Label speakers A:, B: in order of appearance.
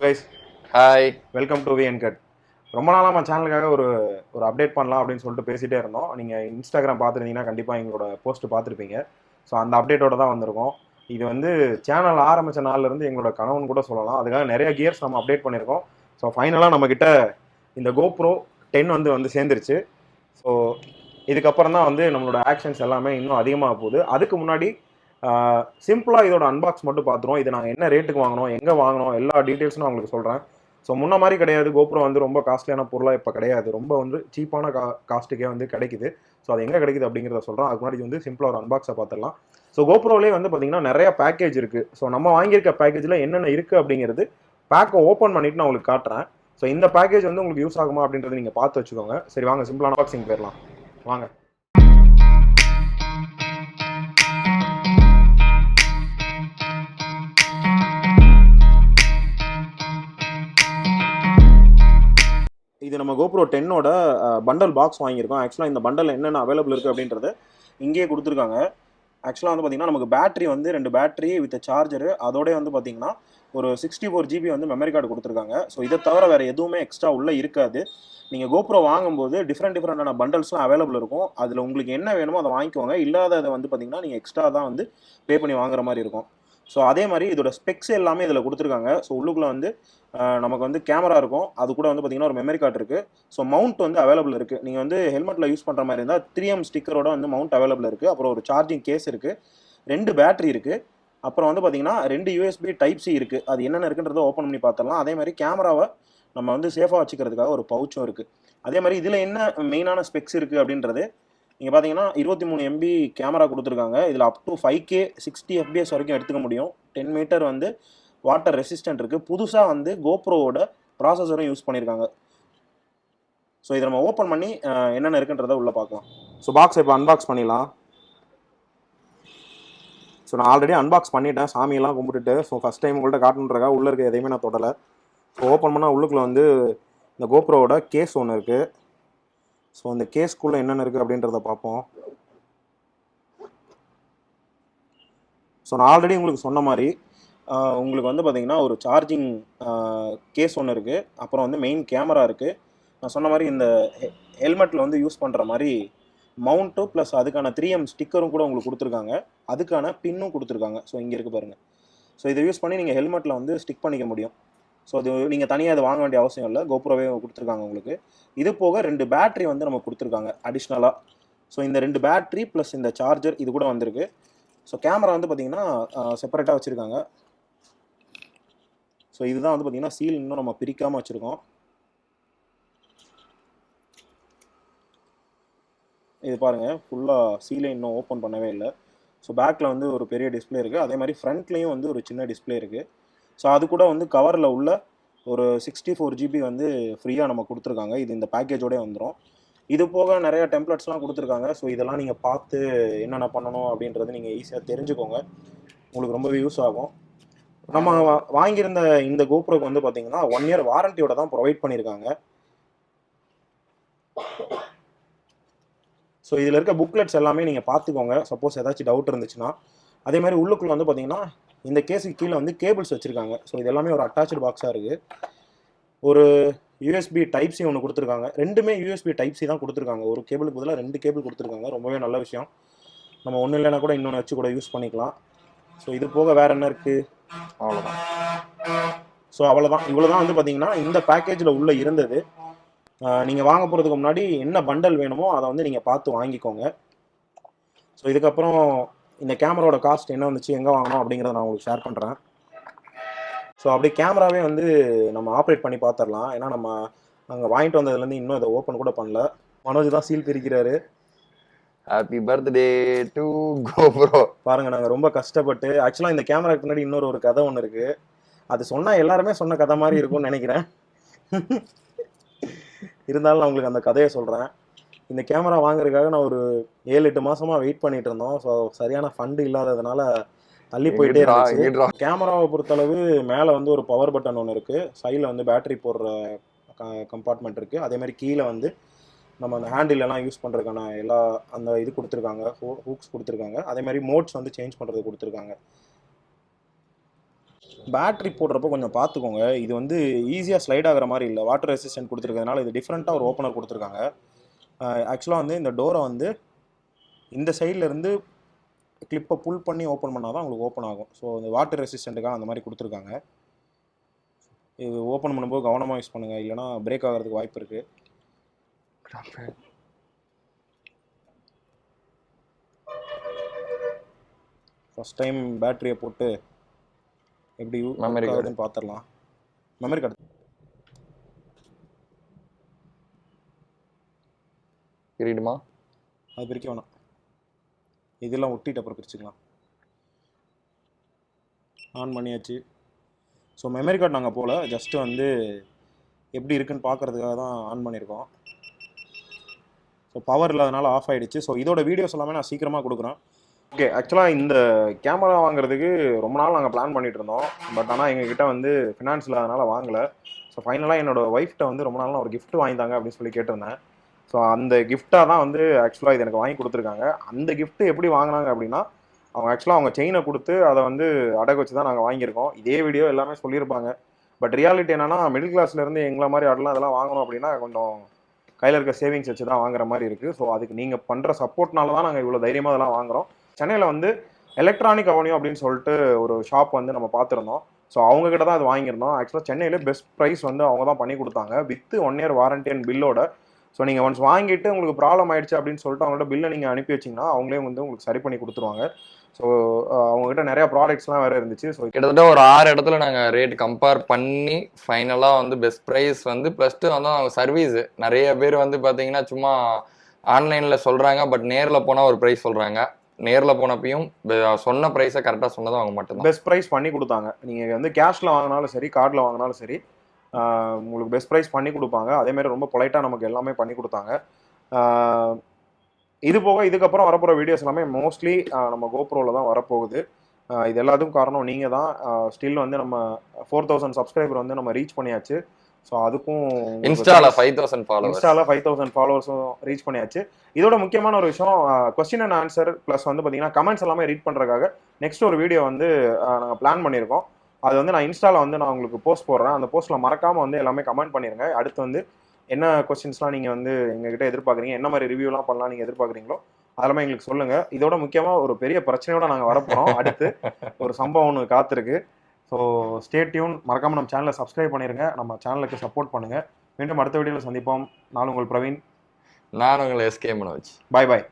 A: Guys,
B: hi,
A: welcome to V and cut. ரொம்ப நாளாக நம்ம சேனலுக்காக ஒரு ஒரு அப்டேட் பண்ணலாம் அப்படின்னு சொல்லிட்டு பேசிகிட்டே இருந்தோம். நீங்கள் இன்ஸ்டாகிராம் பார்த்துருந்தீங்கன்னா கண்டிப்பாக எங்களோட போஸ்ட் பார்த்துருப்பீங்க. ஸோ அந்த அப்டேட்டோட தான் வந்திருக்கோம். இது வந்து சேனல் ஆரம்பித்த நாள்லேருந்து எங்களோட கனவுன்னு கூட சொல்லலாம். அதுக்காக நிறைய கியர்ஸ் நம்ம அப்டேட் பண்ணியிருக்கோம். ஸோ ஃபைனலாக நம்மக்கிட்ட இந்த GoPro 10 வந்து சேர்ந்துருச்சு. ஸோ இதுக்கப்புறம் தான் வந்து நம்மளோட ஆக்ஷன்ஸ் எல்லாமே இன்னும் அதிகமாக போகுது. அதுக்கு முன்னாடி சிம்பிளாக இதோட அன்பாக்ஸ் மட்டும் பார்த்துருவோம். இது நாங்கள் என்ன ரேட்டுக்கு வாங்கினோம், எங்கே வாங்கினோம், எல்லா டீட்டெயில்ஸும் நான் உங்களுக்கு சொல்கிறேன். ஸோ முன்ன மாதிரி கிடையாது, GoPro வந்து ரொம்ப காஸ்ட்லியான பொருளாக இப்போ கிடையாது. ரொம்ப வந்து சீப்பான காஸ்ட்டுக்கே வந்து கிடைக்குது. ஸோ அது எங்கே கிடைக்குது அப்படிங்கிறத சொல்கிறேன். அதுக்கு முன்னாடி வந்து சிம்பிளாக ஒரு அன்பாக்ஸை பார்த்துடலாம். ஸோ GoProலேயே வந்து பார்த்தீங்கன்னா நிறைய பேக்கேஜ் இருக்குது. ஸோ நம்ம வாங்கியிருக்க பேக்கேஜில் என்னென்ன இருக்குது அப்படிங்கிறது பேக்கை ஓப்பன் பண்ணிவிட்டு நான் உங்களுக்கு காட்டுறேன். ஸோ இந்த பேக்கேஜ் வந்து உங்களுக்கு யூஸ் ஆகுமா அப்படின்றத நீங்கள் பார்த்து வச்சுக்கோங்க. சரி வாங்க சிம்பிளான அன்பாக்சிங் போயிடலாம். வாங்க. இது நம்ம GoPro 10ஓட பண்டல் பாக்ஸ் வாங்கியிருக்கோம். ஆக்சுவலாக இந்த பண்டல் என்னென்ன அவைலபிள் இருக்குது அப்படின்றது இங்கேயே கொடுத்துருக்காங்க. ஆக்சுவலாக வந்து பார்த்திங்கன்னா நமக்கு பேட்டரி வந்து 2 பேட்டரி வித் சார்ஜரு, அதோடய வந்து பார்த்திங்கன்னா ஒரு 64 GB வந்து மெமரி கார்டு கொடுத்துருக்காங்க. ஸோ இதை தவிர வேறு எதுவுமே எக்ஸ்ட்ரா உள்ளே இருக்காது. நீங்கள் GoPro வாங்கும்போது டிஃப்ரெண்டான பண்டல்ஸ்லாம் அவைலபிள் இருக்கும். அதில் உங்களுக்கு என்ன வேணுமோ அதை வாங்கிக்கோங்க. இல்லாததை வந்து பார்த்திங்கன்னா நீங்கள் எக்ஸ்ட்ரா தான் வந்து பே பண்ணி வாங்குற மாதிரி இருக்கும். ஸோ அதே மாதிரி இதோட ஸ்பெக்ஸ் எல்லாமே இதில் கொடுத்துருக்காங்க. ஸோ உள்ளுக்குள்ளே வந்து நமக்கு வந்து கேமரா இருக்கும். அது கூட வந்து பார்த்திங்கன்னா ஒரு மெமரி கார்டு இருக்குது. ஸோ மவுண்ட் வந்து அவைலபிள் இருக்குது. நீங்கள் வந்து ஹெல்மெட்டில் யூஸ் பண்ணுற மாதிரி இருந்தால் 3M ஸ்டிக்கரோட வந்து மவுண்ட் அவைலபிள் இருக்குது. அப்புறம் ஒரு சார்ஜிங் கேஸ் இருக்குது, 2 பேட்டரி இருக்குது. அப்புறம் வந்து பார்த்திங்கன்னா 2 USB Type-C இருக்குது. அது என்னென்ன இருக்குன்றதை ஓப்பன் பண்ணி பார்த்துடலாம். அதே மாதிரி கேமராவை நம்ம வந்து சேஃபாக வச்சுக்கிறதுக்காக ஒரு பவுச்சும் இருக்குது. அதே மாதிரி இதில் என்ன மெயினான ஸ்பெக்ஸ் இருக்குது அப்படின்றது நீங்கள் பார்த்தீங்கன்னா 23 MB கேமரா கொடுத்துருக்காங்க. இதில் அப் டு 5K 60 FPS வரைக்கும் எடுத்துக்க முடியும். 10 மீட்டர் வந்து வாட்டர் ரெசிஸ்டன்ட் இருக்குது. புதுசாக வந்து GoProவோட ப்ராசஸரும் யூஸ் பண்ணியிருக்காங்க. ஸோ இதை நம்ம ஓப்பன் பண்ணி என்னென்ன இருக்குன்றதை உள்ளே பார்க்கலாம். ஸோ பாக்ஸை இப்போ அன்பாக்ஸ் பண்ணிடலாம். ஸோ நான் ஆல்ரெடி அன்பாக்ஸ் பண்ணிட்டேன், சாமியெல்லாம் கும்பிட்டுட்டு. ஸோ ஃபஸ்ட் டைம் உங்கள்கிட்ட காட்டுன்றக்கா உள்ளே இருக்க எதையுமே நான் தொடலை. ஸோ ஓப்பன் பண்ணால் உள்ளுக்குள்ளே வந்து இந்த GoProவோட கேஸ் ஒன்று இருக்குது. ஸோ அந்த கேஸ்க்குள்ளே என்னென்ன இருக்குது அப்படின்றத பார்ப்போம். ஸோ நான் ஆல்ரெடி உங்களுக்கு சொன்ன மாதிரி உங்களுக்கு வந்து பார்த்திங்கன்னா ஒரு சார்ஜிங் கேஸ் ஒன்று இருக்குது. அப்புறம் வந்து மெயின் கேமரா இருக்குது. நான் சொன்ன மாதிரி இந்த ஹெல்மெட்டில் வந்து யூஸ் பண்ணுற மாதிரி மவுண்ட்டும் ப்ளஸ் அதுக்கான 3M ஸ்டிக்கரும் கூட உங்களுக்கு கொடுத்துருக்காங்க. அதுக்கான பின்னும் கொடுத்துருக்காங்க. ஸோ இங்கே இருக்குது பாருங்கள். ஸோ இதை யூஸ் பண்ணி நீங்கள் ஹெல்மெட்டில் வந்து ஸ்டிக் பண்ணிக்க முடியும். ஸோ அது நீங்கள் தனியாக அதை வாங்க வேண்டிய அவசியம் இல்லை, GoProவே கொடுத்துருக்காங்க உங்களுக்கு. இது போக 2 பேட்டரி வந்து நமக்கு கொடுத்துருக்காங்க அடிஷ்னலாக. ஸோ இந்த 2 பேட்டரி ப்ளஸ் இந்த சார்ஜர் இது கூட வந்திருக்கு. ஸோ கேமரா வந்து பார்த்திங்கன்னா செப்பரேட்டாக வச்சுருக்காங்க. ஸோ இதுதான் வந்து பார்த்திங்கன்னா சீல் இன்னும் நம்ம பிரிக்காமல் வச்சுருக்கோம். இது பாருங்கள், ஃபுல்லாக சீலை இன்னும் ஓப்பன் பண்ணவே இல்லை. ஸோ பேக்கில் வந்து ஒரு பெரிய டிஸ்பிளே இருக்குது. அதே மாதிரி ஃப்ரண்ட்லேயும் வந்து ஒரு சின்ன டிஸ்பிளே இருக்குது. ஸோ அது கூட வந்து கவரில் உள்ள ஒரு 64 GB வந்து ஃப்ரீயாக நம்ம கொடுத்துருக்காங்க. இது இந்த பேக்கேஜோடய வந்துடும். இது போக நிறையா டெம்ப்ளேட்ஸ்லாம் கொடுத்துருக்காங்க. ஸோ இதெல்லாம் நீங்கள் பார்த்து என்னென்ன பண்ணணும் அப்படின்றது நீங்கள் ஈஸியாக தெரிஞ்சுக்கோங்க. உங்களுக்கு ரொம்பவே யூஸ் ஆகும். நம்ம வாங்கியிருந்த இந்த GoProக்கு வந்து பார்த்தீங்கன்னா 1 இயர் வாரண்டியோட தான் ப்ரொவைட் பண்ணியிருக்காங்க. ஸோ இதில் இருக்க புக்லெட்ஸ் எல்லாமே நீங்கள் பார்த்துக்கோங்க, சப்போஸ் ஏதாச்சும் டவுட் இருந்துச்சுன்னா. அதே மாதிரி உள்ளுக்குள்ளே வந்து பார்த்தீங்கன்னா இந்த கேஸுக்கு கீழே வந்து கேபிள்ஸ் வச்சுருக்காங்க. ஸோ இது எல்லாமே ஒரு அட்டாச்சு பாக்ஸாக இருக்குது. ஒரு USB Type-C ஒன்று கொடுத்துருக்காங்க. ரெண்டுமே USB Type-C தான் கொடுத்துருக்காங்க. ஒரு கேபிளுக்கு பதிலாக 2 கேபிள் கொடுத்துருக்காங்க. ரொம்பவே நல்ல விஷயம். நம்ம ஒன்றும் இல்லைன்னா கூட இன்னொன்று வச்சு கூட யூஸ் பண்ணிக்கலாம். ஸோ இது போக வேறு என்ன இருக்குது, அவ்வளோதான். ஸோ அவ்வளோதான், இவ்வளோ தான் வந்து பார்த்தீங்கன்னா இந்த பேக்கேஜில் உள்ளே இருந்தது. நீங்கள் வாங்க போகிறதுக்கு முன்னாடி என்ன பண்டல் வேணுமோ அதை வந்து நீங்கள் பார்த்து வாங்கிக்கோங்க. ஸோ இதுக்கப்புறம் இந்த கேமராவோட காஸ்ட் என்ன வந்துச்சு, எங்கே வாங்கணும் அப்படிங்கிறத நான் உங்களுக்கு ஷேர் பண்ணுறேன். ஸோ அப்படியே கேமராவே வந்து நம்ம ஆப்ரேட் பண்ணி பார்த்துடலாம். ஏன்னா நம்ம அங்கே வாங்கிட்டு வந்ததுலேருந்து இன்னும் இதை ஓப்பன் கூட பண்ணல. மனோஜ் தான் சீல் பிரிக்கிறாரு.
B: Happy birthday to GoPro.
A: பாருங்கள், நாங்கள் ரொம்ப கஷ்டப்பட்டு ஆக்சுவலாக இந்த கேமராக்கு முன்னாடி இன்னொரு ஒரு கதை ஒன்று இருக்குது. அது சொன்னால் எல்லாருமே சொன்ன கதை மாதிரி இருக்கும்னு நினைக்கிறேன். இருந்தாலும் நான் உங்களுக்கு அந்த கதையை சொல்கிறேன். இந்த கேமரா வாங்குறதுக்காக நான் ஒரு 7-8 மாதமாக வெயிட் பண்ணிகிட்டு இருந்தோம். ஸோ சரியான ஃபண்டு இல்லாததுனால தள்ளி போயிட்டே இருந்துச்சு. கேமராவை பொறுத்தளவு மேலே வந்து ஒரு பவர் பட்டன் ஒன்று இருக்குது. சைடில் வந்து பேட்டரி போடுற கம்பார்ட்மெண்ட் இருக்குது. அதேமாதிரி கீழே வந்து நம்ம அந்த ஹேண்டிலெலாம் யூஸ் பண்ணுறதுக்கான எல்லா அந்த இது கொடுத்துருக்காங்க, ஹூக்ஸ் கொடுத்துருக்காங்க. அதே மாதிரி மோட்ஸ் வந்து சேஞ்ச் பண்ணுறது கொடுத்துருக்காங்க. பேட்டரி போடுறப்போ கொஞ்சம் பார்த்துக்கோங்க. இது வந்து ஈஸியாக ஸ்லைட் ஆகிற மாதிரி இல்லை, வாட்டர் ரெசிஸ்டன்ட் கொடுத்துருக்கிறதுனால இது டிஃப்ரெண்ட்டாக ஒரு ஓப்பனர் கொடுத்துருக்காங்க. ஆக்சுவலாக வந்து இந்த டோரை வந்து இந்த சைடில் இருந்து கிளிப்பை புல் பண்ணி ஓப்பன் பண்ணால் தான் உங்களுக்கு ஓப்பன் ஆகும். ஸோ இந்த வாட்டர் ரெசிஸ்டண்ட்டுக்காக அந்த மாதிரி கொடுத்துருக்காங்க. இது ஓப்பன் பண்ணும்போது கவனமாக யூஸ் பண்ணுங்கள், இல்லைனா பிரேக் ஆகிறதுக்கு வாய்ப்பு இருக்குது. ஃபஸ்ட் டைம் பேட்டரியை போட்டு எப்படி
B: மெமரி
A: ஆகுதுன்னு பார்த்துடலாம். மெமரி கார்டு
B: பிரிடுமா?
A: அது பிரிக்க வேணாம், இதெல்லாம் ஒட்டிட்டு அப்புறம் பிரிச்சுக்கலாம். ஆன் பண்ணியாச்சு. ஸோ மெமரி கார்டு நாங்கள் போல் ஜஸ்ட்டு வந்து எப்படி இருக்குன்னு பார்க்குறதுக்காக தான் ஆன் பண்ணியிருக்கோம். ஸோ பவர் இல்லாதனால ஆஃப் ஆகிடுச்சு. ஸோ இதோட வீடியோஸ் எல்லாமே நான் சீக்கிரமாக கொடுக்குறேன். ஓகே, ஆக்சுவலாக இந்த கேமரா வாங்குறதுக்கு ரொம்ப நாள் நாங்கள் பிளான் பண்ணிகிட்டு இருந்தோம். பட் ஆனால் எங்ககிட்ட வந்து ஃபினான்ஸ் இல்லாதனால வாங்கலை. ஸோ ஃபைனலாக என்னோடய ஒய்ஃப்ட்ட வந்து ரொம்ப நாள் ஒரு கிஃப்ட் வாங்கித்தாங்க அப்படின்னு சொல்லி கேட்டிருந்தேன். ஸோ அந்த கிஃப்டாக தான் வந்து ஆக்சுவலாக இது எனக்கு வாங்கி கொடுத்துருக்காங்க. அந்த கிஃப்ட்டு எப்படி வாங்கினாங்க அப்படின்னா, அவங்க ஆக்சுவலாக அவங்க செயினை கொடுத்து அதை வந்து அடகு வச்சு தான் நாங்கள் வாங்கியிருக்கோம். இதே வீடியோ எல்லாமே சொல்லியிருப்பாங்க. பட் ரியாலிட்டி என்னென்னா, மிடில் கிளாஸ்லேருந்து எங்களை மாதிரி ஆடலாம் அதெல்லாம் வாங்கணும் அப்படின்னா கொஞ்சம் கையில் இருக்க சேவிங்ஸ் வச்சு தான் வாங்குற மாதிரி இருக்குது. ஸோ அதுக்கு நீங்கள் பண்ணுற சப்போர்ட்னால தான் நாங்கள் இவ்வளோ தைரியமாக அதெல்லாம் வாங்குகிறோம். சென்னையில் வந்து எலக்ட்ரானிக் அவென்யூ அப்படின்னு சொல்லிட்டு ஒரு ஷாப் வந்து நம்ம பார்த்துருந்தோம். ஸோ அவங்ககிட்ட தான் அது வாங்கியிருந்தோம். ஆக்சுவலாக சென்னையிலே பெஸ்ட் ப்ரைஸ் வந்து அவங்க தான் பண்ணி கொடுத்தாங்க, வித் 1 year வாரண்டி அண்ட் பில்லோட. ஸோ நீங்கள் ஒன்ஸ் வாங்கிட்டு உங்களுக்கு ப்ராப்ளம் ஆயிடுச்சு அப்படின்னு சொல்லிட்டு அவங்கள்ட்ட பில்லை நீங்கள் அனுப்பி வச்சிங்கன்னா அவங்களே வந்து உங்களுக்கு சரி பண்ணி கொடுத்துருவாங்க. ஸோ அவங்ககிட்ட நிறையா ப்ராடக்ட்ஸ்லாம் வேறு இருந்துச்சு. ஸோ
B: கிட்டத்தட்ட ஒரு 6 இடத்துல நாங்கள் ரேட் கம்பேர் பண்ணி ஃபைனலாக வந்து பெஸ்ட் ப்ரைஸ் வந்து ப்ளஸ்ட்டு வந்து அவங்க சர்வீஸு. நிறைய பேர் வந்து பார்த்தீங்கன்னா சும்மா ஆன்லைனில் சொல்கிறாங்க, பட் நேரில் போனால் ஒரு ப்ரைஸ் சொல்கிறாங்க. நேரில் போனப்பையும் சொன்ன ப்ரைஸை கரெக்டாக சொன்னதும் அவங்க மட்டும்
A: பெஸ்ட் ப்ரைஸ் பண்ணி கொடுத்தாங்க. நீங்கள் வந்து கேஷில் வாங்கினாலும் சரி, கார்டில் வாங்கினாலும் சரி, உங்களுக்கு பெஸ்ட் ப்ரைஸ் பண்ணி கொடுப்பாங்க. அதேமாதிரி ரொம்ப பொலைட்டாக நமக்கு எல்லாமே பண்ணி கொடுத்தாங்க. இது போக இதுக்கப்புறம் வரப்போகிற வீடியோஸ் எல்லாமே மோஸ்ட்லி நம்ம கோப்ரோவில் தான் வரப்போகுது. இது எல்லாத்துக்கும் காரணம் நீங்கள் தான். ஸ்டில் வந்து நம்ம 4000 சப்ஸ்கிரைபர் வந்து நம்ம ரீச் பண்ணியாச்சு. ஸோ அதுக்கும்
B: இன்ஸ்டால 5000
A: ஃபாலோவர்ஸும் ரீச் பண்ணியாச்சு. இதோட முக்கியமான ஒரு விஷயம், கொஸ்டின் அண்ட் ஆன்சர் ப்ளஸ் வந்து பார்த்தீங்கன்னா கமெண்ட்ஸ் எல்லாமே ரீட் பண்ணுறதுக்காக நெக்ஸ்ட் ஒரு வீடியோ வந்து நாங்கள் பிளான் பண்ணியிருக்கோம். அது வந்து நான் இன்ஸ்டாவில் வந்து நான் உங்களுக்கு போஸ்ட் போடுறேன். அந்த போஸ்ட்டில் மறக்காமல் வந்து எல்லாமே கமெண்ட் பண்ணிடுங்க. அடுத்து வந்து என்ன கொஸ்டின்ஸ்லாம் நீங்கள் வந்து எங்ககிட்ட எதிர்பார்க்குறீங்க, என்ன மாதிரி ரிவ்யூலாம் பண்ணலாம் நீங்கள் எதிர்பார்க்குறீங்களோ அதெல்லாமே எங்களுக்கு சொல்லுங்கள். இதோட முக்கியமாக ஒரு பெரிய பிரச்சனையோட நாங்கள் வரப்போகிறோம். அடுத்து ஒரு சம்பவம் ஒன்று காத்திருக்கு. So stay tune. மறக்காமல் நம்ம சேனலை சப்ஸ்கிரைப் பண்ணிடுங்க, நம்ம சேனலுக்கு சப்போர்ட் பண்ணுங்கள். மீண்டும் அடுத்த வீடியோவில் சந்திப்போம். நான் உங்கள் பிரவீன்.
B: நான் உங்களை எஸ்கே மனோஜ்.
A: பாய் பாய்.